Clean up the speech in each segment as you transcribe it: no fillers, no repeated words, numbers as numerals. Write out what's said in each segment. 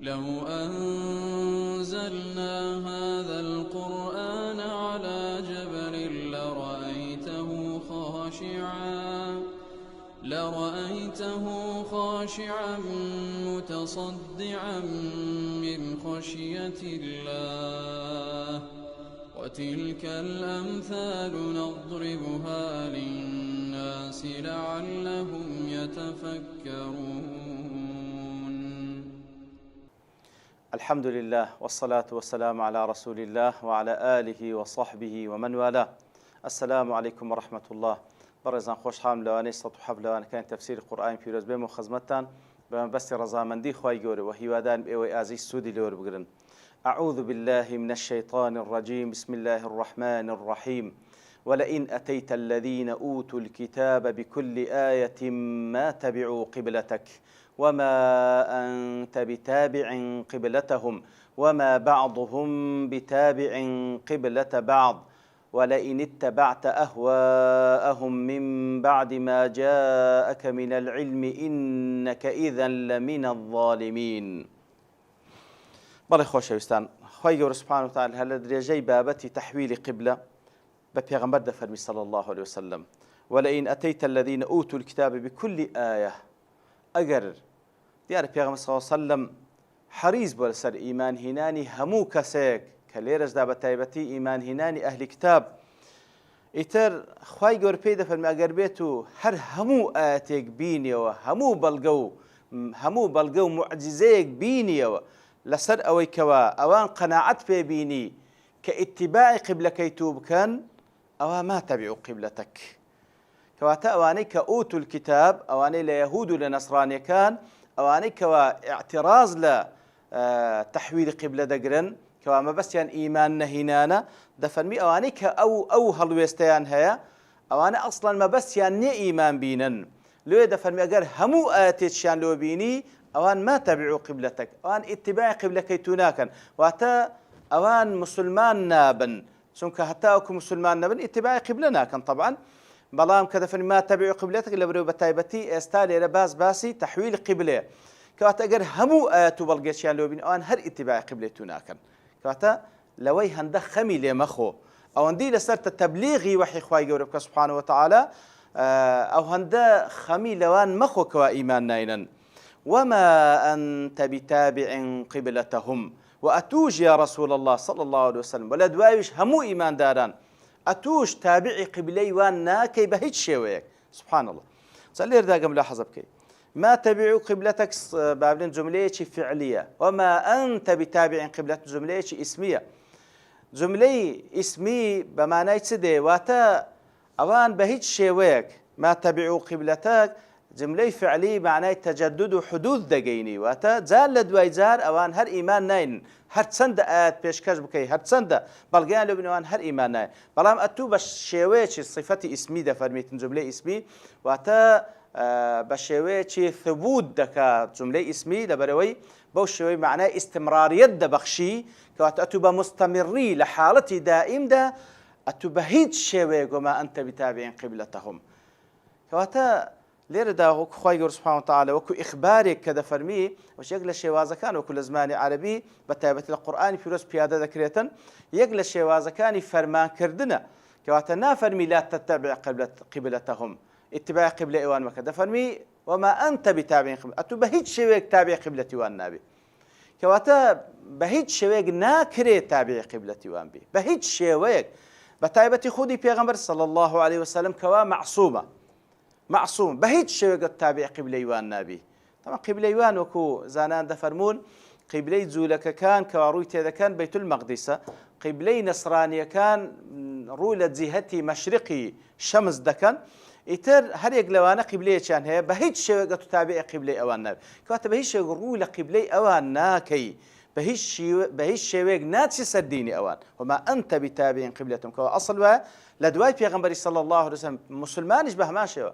لو أنزلنا هذا القرآن على جبل لرأيته خاشعا متصدعا من خشية الله وتلك الأمثال نضربها للناس لعلهم يتفكرون. الحمد لله والصلاة والسلام على رسول الله وعلى آله وصحبه ومن والاه. السلام عليكم ورحمة الله. بەڕێزان خۆشحاڵم لەوانەی ١٧ لەوانەکانی تەفسیری قورئانی پیرۆز بێم و خزمەتتان بە مەبەستی ڕەزامەندی خوای گەورە و هیوادارم ئێوەی ئازیز سوودی لێوە بگرن. أعوذ بالله من الشيطان الرجيم. بسم الله الرحمن الرحيم. ولئن أتيت الذين أوتوا الكتاب بكل آية ما تبعوا قبلتك وما أنت بتابع قبلتهم وما بعضهم بتابع قبلة بعض ولئن اتبعت أهواءهم من بعد ما جاءك من العلم إنك إذا لمن الظالمين. بەڵێ خۆشەویستان، خوای گەورە سوبحانەهو وتەعالا هەر لە درێژەی بابەتی تەحویلی قبلە بە پێغەمبەر دەفەرمی صلى الله عليه وسلم ولئن أتيت الذين أوتوا الكتاب بكل آية. ئەگەر دیارە پێغەمبەر صلى الله عليه وسلم حەریص بووە لەسەر ئیمان هێنانی هەموو کەسێک کە لێرەشدا بە تایبەتی ئیمان هێنانی ئەهلی کتاب، ئیتر خوای گەورە پێی دەفەرمێ ئەگەر بێت و هەر هەموو ئاەتێک بینیەوە، هەموو بەڵگە و موعجزەیەک بینیەوە لەسەر ئەوەی کەوە ئەوان قەناعەت پێبینی کە ئیتیباعی قیبلەکەی تو بکەن، ئەوە ما تەبیعوا قیبلەتەک. کەواتە ئەوانەی کە ئوتوا الکتاب، ئەوانەی لە یەهود و لە نەسڕانیەکان، ئەوانەی کەوە ئیعتیراز لە تەحویلی قیبلە دەگرن، کەوا مەبەستیان ئیمان نەهینانە، دەفەرمی ئەوانەی کە ئەو هەڵوێستەیان هەیە ئەوانە ئەسڵەن مەبەستیان نییە ئیمان بینن. لێ دەفەرمی ئەگەر هەموو ئاەتێکیان لۆ بینی ئەوان ما تەبیعوا قیبلەتەک، ئەوان ئیتیباعی قیبلەکەی تو ناکەن، واتە ئەوان مسلمان نابن، چونکە هەتا وەکو مسلمان نەبن ئیتیباعی قیبلە ناکەن طبعا. بەڵام کە دەفەرمی ما تەبیعوا قیبلەتەک لە بەرەو بە تایبەتی ئێستا لێرە باسی تەحویل قیبلەیە، کەواتە ئەگەر هەموو ئاەت و بەڵگەیەکیان لۆ بین ئەوان هەر ئیتیباعی قیبلەی تو ناکەن. کەواتە لەوەی هەندە خەمی لێ مەخۆ، ئەوەندەی لەسەر تەبلیغی وحی خوای گەورە بکە سوبحانەهو وتەعالا، ئەو هەندە خەمی لەوان مەخۆ کەوا ئیمان ناینن. وما أنت بتابع قبلتهم وأتوش يا رسول الله صلى الله عليه وسلم ولا دوايش همو إيمان داران أتوش تابعي قبلي وان ناكي بهيج شويك. سبحان الله. سألير داقم ملاحظة بكي ما تبعوا قبلتك بابلين جملة فعلية، وما أنت بتابع قبلة جملة اسمية. جملة اسمي بمعنى تسدي واتا أوان بهيج شويك ما تبعوا قبلتك. جملة فعلي معناه تجدد وحدوث دقيني، واتا زال لدواي زار أوان هر إيمان ناين، هر تسند آت بيشكش بكي، هر تسند بلغان لبن أوان هر إيمان ناين. بلام أتو بشيويتش صفتي اسمي ده فرميتن جملة اسمي، واتا بشيويتش ثبوت دكا جملة اسمي لبروي بوشيوي معناه استمرارية ده بخشي، كواتا أتو بمستمري لحالتي دائم ده أتو بهيد شيوي وما أنت بتابعين قبلتهم. كواتا لێرەدا وەکو خوای گەورە سوبحانەهو وتەعالا وەکو ئیخبارێک کە دەفەرمی وەک لە شێوازەکان وەکو لە زمانی عەرەبی بە تایبەتی لە قورئانی پیرۆز پیادە دەکرێتن، یەک لە شێوازەکانی فەرمانکردنە، کەواتە نافەرمی لا تتبع قبلتهم، ئیتیباعی قیبلە ئێوان مەکە، دەفەرمی وما أنت بتابع قبلة، ئەتو بە هیچ شێوەیەک تابع قیبلەتی وان نابێ، کەواتە بە هیچ شێوەیەک ناکرێت تابع قیبلەتی وان بێ، بە هیچ شێوەیەک، بە تایبەتی خودی پێغەمبەر صلی الله عليه وسلم کەوا معصوم بهيج شوية تابع قبلة يوان نابي. طبعا قبلة يوان وكو زانان دفرمون قبلة زولك كان كواروي تيدا كان بيت المقدس، قبلة نصرانية كان رولة جهتي مشرقي شمس دكان، إتر هر يقلوانا قبلة كان هي بهيج شوية تابع قبلة أوان نابي، كواتا بهيج شوية رولة قبلة أوان ناكي، بهيج شوية ناتي سرديني أوان، وما أنت بتابع قبلتهم، كوا أصل بها لدواي بيغمبري صلى الله عليه وسلم مسلمان يشبه ما شوى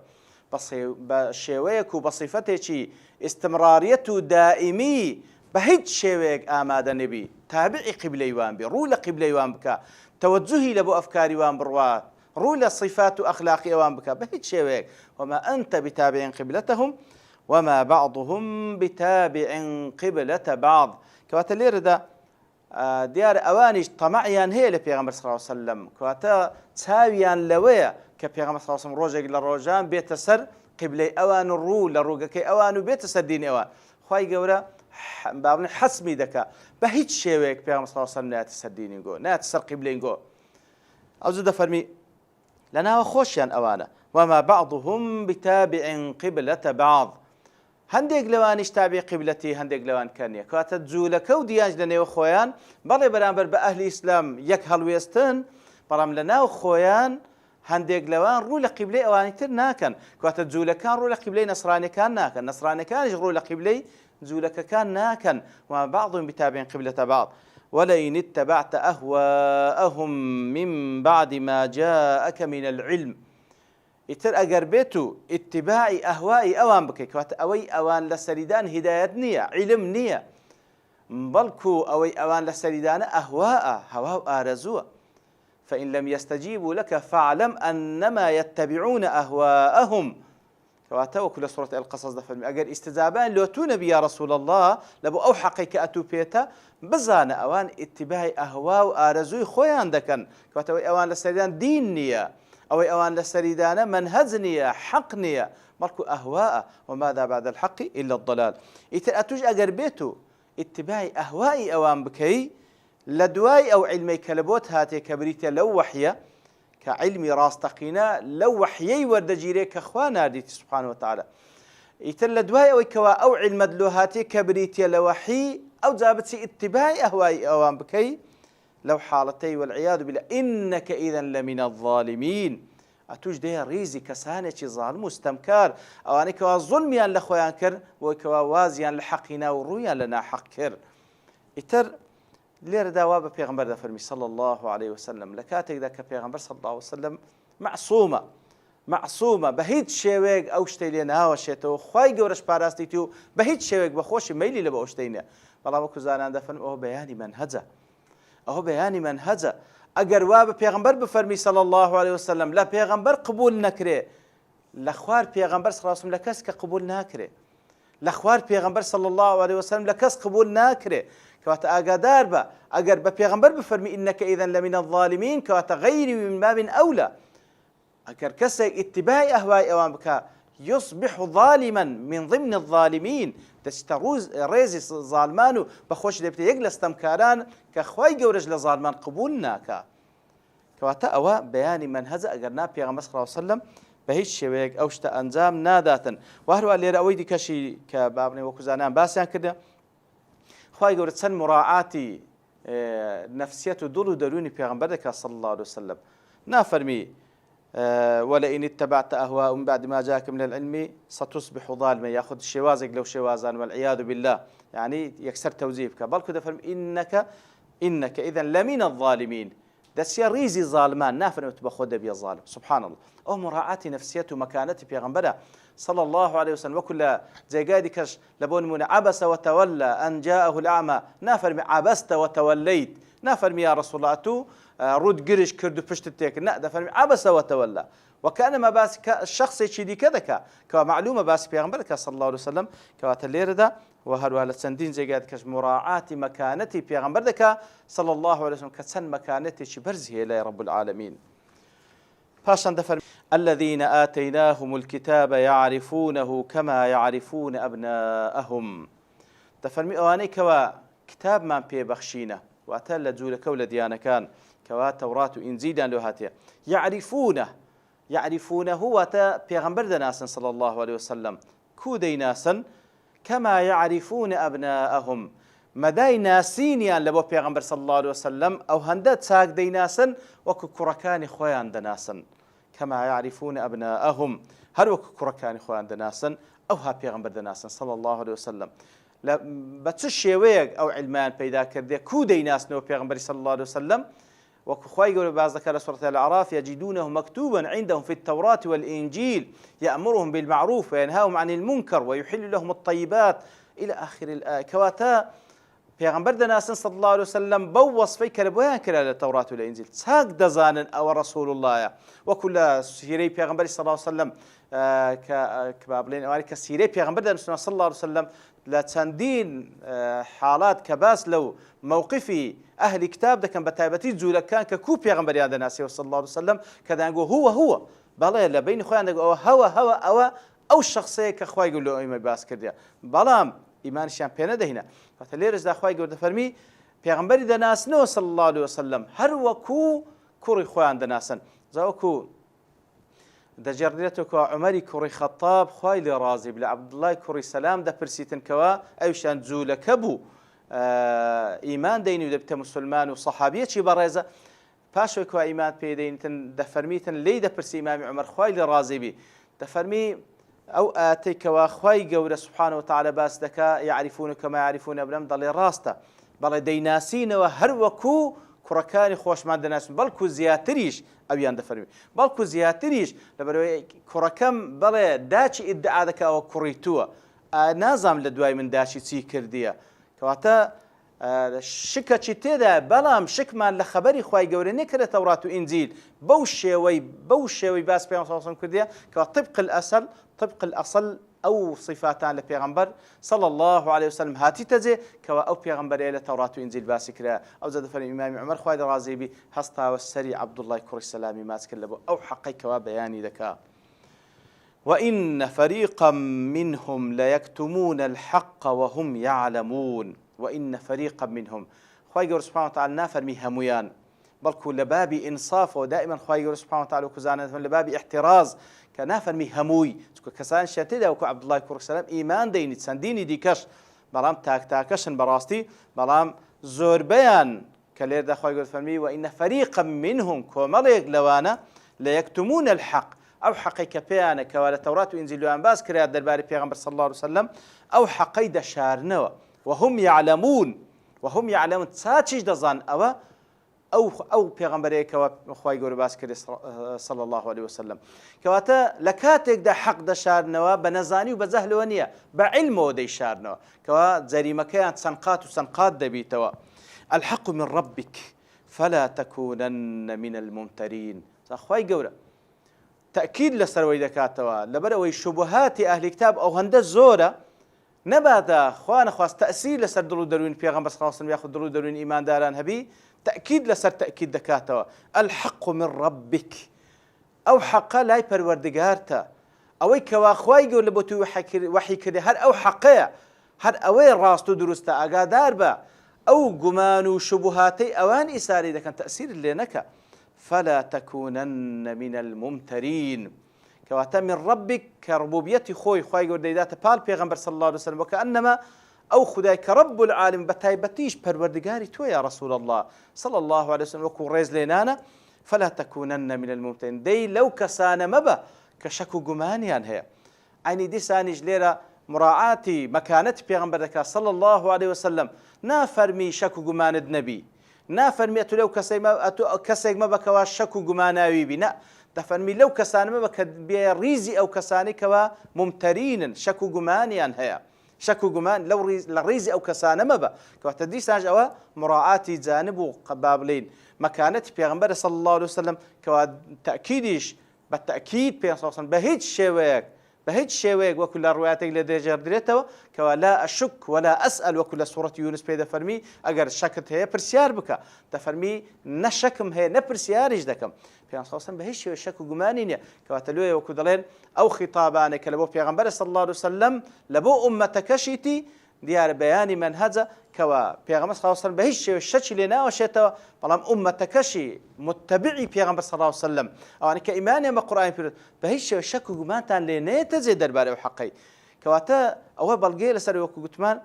بشويك وبصفتك استمرارية دائمي بهيج شويك آماد النبي تابعي قبلة وان بي، رولة قبلة وان بك، توجهي لبو أفكاري وان بروات، رولة صفات وأخلاقي وان بك بهيج شويك، وما أنت بتابع قبلتهم وما بعضهم بتابع قبلة بعض. كواتا ليردا ديار أوانيش طمعيان هي لبيغمبر صلى الله عليه وسلم كواتا تساويان لويا كبيغمبر صلى الله عليه وسلم روجك لروجان بيتسر قبلي أوان الرو لروجك أوان وبيتسر دين أوان خواهي قورا بابن حسمي دكا بهيج شيوك بيغمبر صلى الله عليه وسلم ناتسر دين نقول ناتسر قبلي نقول أوزد فرمي لنا وخوشيان أوانا وما بعضهم بتابع قبلة بعض هەندێک لەوانیش تابع قبلەتی هەندێک لەوان کەنیە کاتە جوولەکە و دیانج لەنێو خۆیان بەڵێ بەرامبەر بە ئەهلی ئیسلام یەک هەڵوێستن بەڵام لەناو خۆیان هەندێک لەوان ڕوو لە قیبلەی ئەوانی تر ناکەن کاتە جوولەکان ڕوو لە قیبلەی نەسرانیەکان ناکەن نەسرانیەکانیش ڕوو لە قیبلەی جوولەکەکان ناکەن وما بعضهم بتابع قبلة بعض ولئن اتبعت أهواءهم من بعد ما جاءك من العلم ئیتر ئەگەر بێت و ئیتیباعی ئەهوای ئەوان بکەیت کەواتە ئەوەی ئەوان لە سەریدان هیدایەت نییە عیلم نییە بەڵکو ئەوەی ئەوان لە سەریدانە ئەهواءە هەوا و ئارەزووە فإن لم يستجيبوا لك فاعلم أنما يتبعون أهواءهم کەواتە وەکو لە سورة القصص دەفەرمی ئەگەر ئیستجابان لۆ تو نەبی یا رسول الله لەبۆ ئەو حەقی کە ئەتوو پێتە بزانە ئەوان ئیتیباعی ئەهوا و ئارەزووی خۆیان دەکەن کەواتە ئەوەی ئەوان لە سەریدان دین نییە أو أوان للسريدانة منهج نية حق نية مالكو أهواء وماذا بعد الحق إلا الضلال إذا أتوج أقربيتو اتباعي أهوائي أوان بكي لدواي أو علمي كلبوت هاتي كبريتي لو وحية كعلمي راستقينا لو وحيي وردجيري كأخوانا ديتي سبحانه وتعالى إذا لدواي أو كوا أو علم دلو هاتي كبريتي لوحي أو جابتي اتباعي أهوائي أوان بكي لو حالتي والعياذ بالله إنك إذا لمن الظالمين أتوج ده ريزي كسانة ظالم مستمكار أو أنا كوا ظلميان لخويان كر وكوا وازيان لحقنا ورويان لنا حق كر إتر لير دواب بيغمبر ده فرمي صلى الله عليه وسلم لكاتك ده كبيغمبر صلى الله عليه وسلم معصومة بهيد شويق أوشتي لنا وشيتو خواي جورش باراستيتو بهيد شويق بخوش ميلي لبأوشتينا والله بكو زانان ده فرمي أو بياني منهجه أهو بياني منهجه أجر واب بيغمبر بفرمي صلى الله عليه وسلم لا بيغمبر قبول نكره لخوار بيغمبر صلى الله عليه وسلم لكس كقبول ناكره لخوار بيغمبر صلى الله عليه وسلم لكس قبول ناكره كوات أقدار با أجر بيغمبر بفرمي إنك إذا لمن الظالمين كوات غيري من باب أولى أجر كسي اتباع أهواء أوان بكا يصبح ظالما من ضمن الظالمين تستروز ريزي ظالمانو بخوش دبت يجلس تمكاران كخواي جورج لظالمان قبولنا كواتا أوا بياني منهج أجرنا بيغمبر صلى الله عليه وسلم بهيج شويك أوشت أنزام ناداتا وهروا اللي رأويدي كشي كبابني وكزانان باسيان كده خواي جورج سن مراعاتي نفسيته دولو دروني بيغمبرك صلى الله عليه وسلم نافرمي ولئن اتبعت أهواء من بعد ما جاءك من العلم ستصبح ظالما يأخذ شوازك لو شوازان والعياذ بالله يعني يكسر توزيفك بل كده فرم إنك إذا لمن الظالمين ده سيريزي ظالمان نافر تبخد بي الظالم سبحان الله أو مراعاة نفسيته مكانته في غنبرة صلى الله عليه وسلم وكل زي قاعد كش لبون من عبس وتولى أن جاءه الأعمى نافر عبست وتوليت نافر يا رسول الله أتو رود قرش كردو بشتتك لا ده فرمي عبس وتولى وكان ما باس الشخص يشدي كذا كمعلومة باس بيغمبرك صلى الله عليه وسلم كواتلير ده وهروا لسندين زي قاعد كش مراعاة مكانتي بيغمبرك صلى الله عليه وسلم كسن مكانتي شبرزه إلى رب العالمين فاشان دفر الذين آتيناهم الكتاب يعرفونه كما يعرفون أبناءهم دفرمي أواني كوا كتاب ما بيبخشينه وأتى جولك ولا ديانا كان كوا توراة وإنجيل له هاتيه يعرفونه وأتى بيغمبر ناسا صلى الله عليه وسلم كودي ناسا كما يعرفون أبناءهم مداي ناسين يعني لبو بيغمبر صلى الله عليه وسلم أو هندات ساق دي ناسا وككركان خويان دناسا كما يعرفون أبناءهم هل وككركان خويان دناسا أو ها بيغمبر دناسا صلى الله عليه وسلم لا بتشيويق أو علمان بيدا كذا كودي ناس نو بيغمبر صلى الله عليه وسلم وكخواي يقول بعض ذكر سورة الأعراف يجدونه مكتوبا عندهم في التوراة والإنجيل يأمرهم بالمعروف وينهاهم عن المنكر ويحل لهم الطيبات إلى آخر الآية كواتا پێغەمبەر دەناسن صلی الله عليه وسلم بەو وەصفەی کە لە بۆیان کرا لە تەورات و لە ئینجیل چاک دەزانن ئەوە ڕەسوول اللهە وەکو لە سیرەی پێغەمبەری صلی الله عليه وسلم کە با بڵێن ئەوانەی کە سیرەی پێغەمبەر دەنووسن صلی الله عليه وسلم لە چەندین حاڵات کە باس لەو مووقفی ئەهلی کتاب دەکەن بە تایبەتی جوولەکان کە کوو پێغەمبەریان دەناسیەوە صلی الله عليه وسلم کە دەیانگۆ هو بەڵێ لە بینی خۆیان دەگۆ ئەوە ئەوە ئەو شخصەیە کە خوای گەورە ئەوەی باس کردیە بەڵام ئیمانیشیان پێ نەدەهینە کاتە لێرەشدا خوای گەورە دەفەرمی پێغەمبەری دەناسنەوە صلی الله عليه وسلم هەر وەکو کوڕی خۆیان دەناسن زاوەکو دەجێڕێتەوە کە عومەری کوڕی خەتاب خوای لێ ڕازی بێ لە عەبدوڵای کوڕی سەلام دەپرسیتن کەوە ئەویشیان جوولەکە بوو ئیمان دەینی و دەبتە موسڵمان و سەحابیەکی بەڕێزە پاشەوەی کەوا ئیمان پێدەینتن دەفەرمیتن لێی دەپرسی ئیمامی عومەر خوای لێ ڕازی بێ دەفەرمی ئەو ئاتەی کەوا خوای گەورە سوبحانەهو وتەعالە باس دەکا یعریفون کەما یعریفون ئەبناءهم دەڵێ ڕاستە بەڵێ دەیناسینەوە هەر وەکو کوڕەکانی خۆشمان دەناسن بەڵکو زیاتریش ئەویان دەفەرمی بەڵکو زیاتریش لەبەرەوەی کوڕەکەم بەڵێ داچی ئیدعا دەکا ئەوە کوڕی تووە نازام لە دوای من داچی چی کردیە کەواتە شکەچی تێدا بەڵام شکمان لە خەبەری خوای گەورە نییە کە لە تەورات و ئینجیل بەو شێوەی باس پێیان سەڵسەڵەم کردیە کەوا طبق الأصل ئەو صفاتان لە پێغەمبەر صلی الله عليه وسلم هاتیتە جێ کەوا ئەو پێغەمبەرەیە لە تەورات و ئینجیل باسی کرا ئەو زە دەفەرمی ئیمامی عومەر خوای لێ ڕازی بێ هەستاوە سەری عەبدوڵای کوڕی سەلامی ماچ کرد لەبۆ ئەو حەقەی کەوا بەیانی دەکا وإن فريقا منهم ليكتمون الحق وهم يعلمون وإن فريقا منهم خوای گەورە سبحانه وتعالى نافەرمی هەمویان بەڵکو لە بابی ئینصاف و دائما خوای گەورە سبحانه وتعالى وەکو لە بابی احتراز کە نافەرمی هەمووی چونکە کەسان شێتێدا وەکو عەبدوڵای کوڕی سەلام ئیمان دەینی چەندینی دیکەش بەڵام تاکتاکەشن بەڕاستی بەڵام زۆربەیان کە لێردا خوای گەورە فەرمی وإن فريقا منهم کۆمەڵێک لەوانە ليكتمون الحق ئەو حەقەی کە پێیانە کەوا لە تەورات و ئینجیلیان باس کرا دەربارەی پێغەمبەر صلی الله عليه وسلم ئەو حەقەی دەشارنەوە وهم يعلمون چاچیش دەزان ئەو پێغەمبەرەیەکەوە خوای گەورە باس کردی صلی الله عليه وسلم کەواتە لە کاتێکدا حەق دەشارنەوە بە نەزانی و بە جەهلەوە نییە بە عیلمەوە دەیشارنەوە کەوا جەریمەکەیان چەند قات دەبیتەوە الحق من ربك فلا تكونن من الممترين خوای گەورە تأكيد لەسەرەوەی دەکاتەوە لەبەرەوەی شوبهاتی ئەهلی کتاب ئەو هەندە زۆرە نەباتە خوا نەخواست تەئسیر لەسەر دڵ و دەروونی پێغەمبەر صلی الله عليه وسلم یاخود دڵ و دەروونی ئیمانداران هەبی تأكيد لەسەر تأكيد دەکاتەوە الحق من ربك ئەو حەقە لای پەروەردگارتە ئەوەی کەوا خوای گەورە لە بۆ توی وحی کردی هەر ئەو حەقەیە هەر ئەوەی ڕاست و دروستە ئاگادار بە ئەو گومان و شوبهاتەی ئەوان ئیساری دەکەن تەئسیر لێ نەکە فلا تكونن من الممترين كواتا من ربك كربوبيتي خوي گەورە دەیداتە پاڵ پێغەمبەر صلی الله عليه وسلم وكأنما ئەو خدای کە رب العالم بەتایبەتیش پەروەردگاری تۆ یا رسول الله صلى الله عليه وسلم وەکو ڕێز لێنانە فلا تكونن من الممترين دەی لەو کەسانە مەبە کە شەک و گومانیان هەیە عینی دیسانیش لێرە مراعاتی مەکانەتی پێغەمبەر دەکات صلى الله عليه وسلم نافەرمی شەک و گومانت نەبی نافەرمی ئەتو لەو کەسێک مەبە کەوا شەک و گوماناوی بی نە دەفەرمی لەو کەسانە مەبە کە بێ ڕیزی ئەو کەسانی کەوا ممتەرینن شەک و گومانیان هەیە شەک و گومان لە ڕیزی ئەو کەسانە مەبە کەواتە دیسانش ئەوە مراعاتی جانب و با بڵێن مەکانەتی پێغەمبەر صلی الله عليه وسلم کەوا تەئکیدیش بە تەئکید پێ سەڵسەڵەم بە هیچ شێوەیەک وەکو لە ڕوایەتێک لە دێژێردرێتەوە کەوا لا ئەشک ولا ئەسئەل وەکو لە سوورەتی یونس پێ دەفەرمی ئەگەر شەکت هەیە پرسیار بکە دەفەرمی نە شەکم هەیە نە پرسیاریش دەکەم پێیان سەڵسەڵەم بە هیچ شێوە شەک و گومانی نییە کەواتە لێیە وەکو دەڵێن ئەو خیتابانە کە لە بۆ پێغەمبەر صلی الله عليه وسلم لە بۆ ئوممەتەکەشیتی دیارە بەیانی منهەجە کەوا پێغەمبەر صلی الله عليه وسلم بە هیچ شێوە شەکی لێ ناوەشێتەوە بەڵام ئوممەتەکەشی متبعی پێغەمبەر صلی الله عليه وسلم ئەوانەی کە ئیمانیان بە قورئانی پێ بە هیچ شێوە شەک و گومانتان لێ نەیەتە جێ دەربارەی ئەو حەقەی کەواتە ئەوە بەڵگەیە لەسەر وەکو گوتمان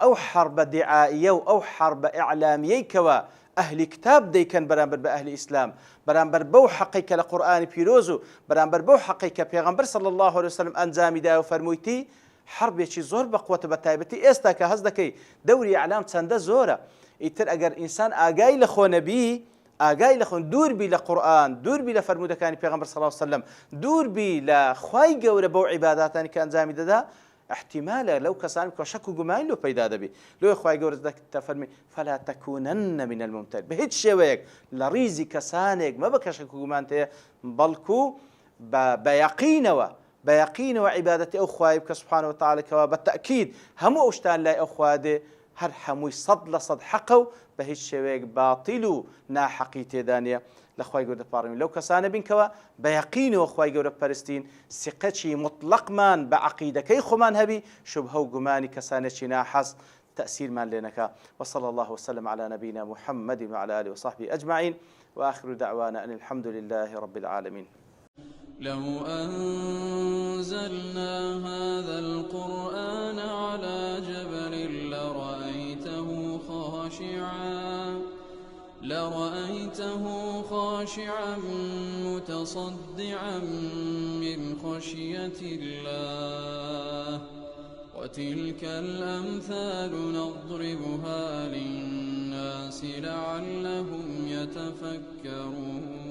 ئەو حەربە دیعائیە و ئەو حەربە ئیعلامیەی کەوا ئەهلی کتاب دەیکەن بەرامبەر بە ئەهلی ئیسلام بەرامبەر بەو حەقەی کە لە قورئانی پیرۆز و بەرامبەر بەو حەقەی کە پێغەمبەر صلی الله عليه وسلم ئەنجامی داوە و فەرموویتی حربێکی زۆر بەقووەتە بە تایبەتی ئێستا کە هەست دەکەی دەوری ئیعلام چەندە زۆرە ئیتر ئەگەر ئینسان ئاگای لە خۆ نەبی ئاگای لە خۆن دووربی لە قورئان دووربی لە فەرموودەکانی پێغەمبەر صلی الله عليه وسلم دووربی لە خوای گەورە بەو عیباداتانی کە ئەنجامی دەدا احتمالا لو كسان كشك وجمال لو بيدا دبي لو إخوة جورز ذاك تفرمي فلا تكونن من الممتر بهيج شويك لريزي كسانك ما بكشك وجمال تيه بلكو بيقين وعبادة أخوة سبحانه وتعالى كوا بالتأكيد هم أشتان لا أخوة دي هر حموي صد حقه بهيج شويك باطلو نا حقيقة دانية لخوای گەورە پاڕێن لەو کەسانە بین کەوە بە یەقینەوە خوای گەورە پەرستین سقەچی مطلقمان بە عەقیدەکەی خۆمان هەبی شوبهە و گومانی کەسانێکی ناحەز تأثيرمان لێنەکە وصلى الله وسلم على نبينا محمد وعلى آله وصحبه أجمعين وآخر دعوانا أن الحمد لله رب العالمين. لو أنزلنا هذا القرآن على جبل لرأيته خاشعا متصدعا من خشية الله وتلك الأمثال نضربها للناس لعلهم يتفكرون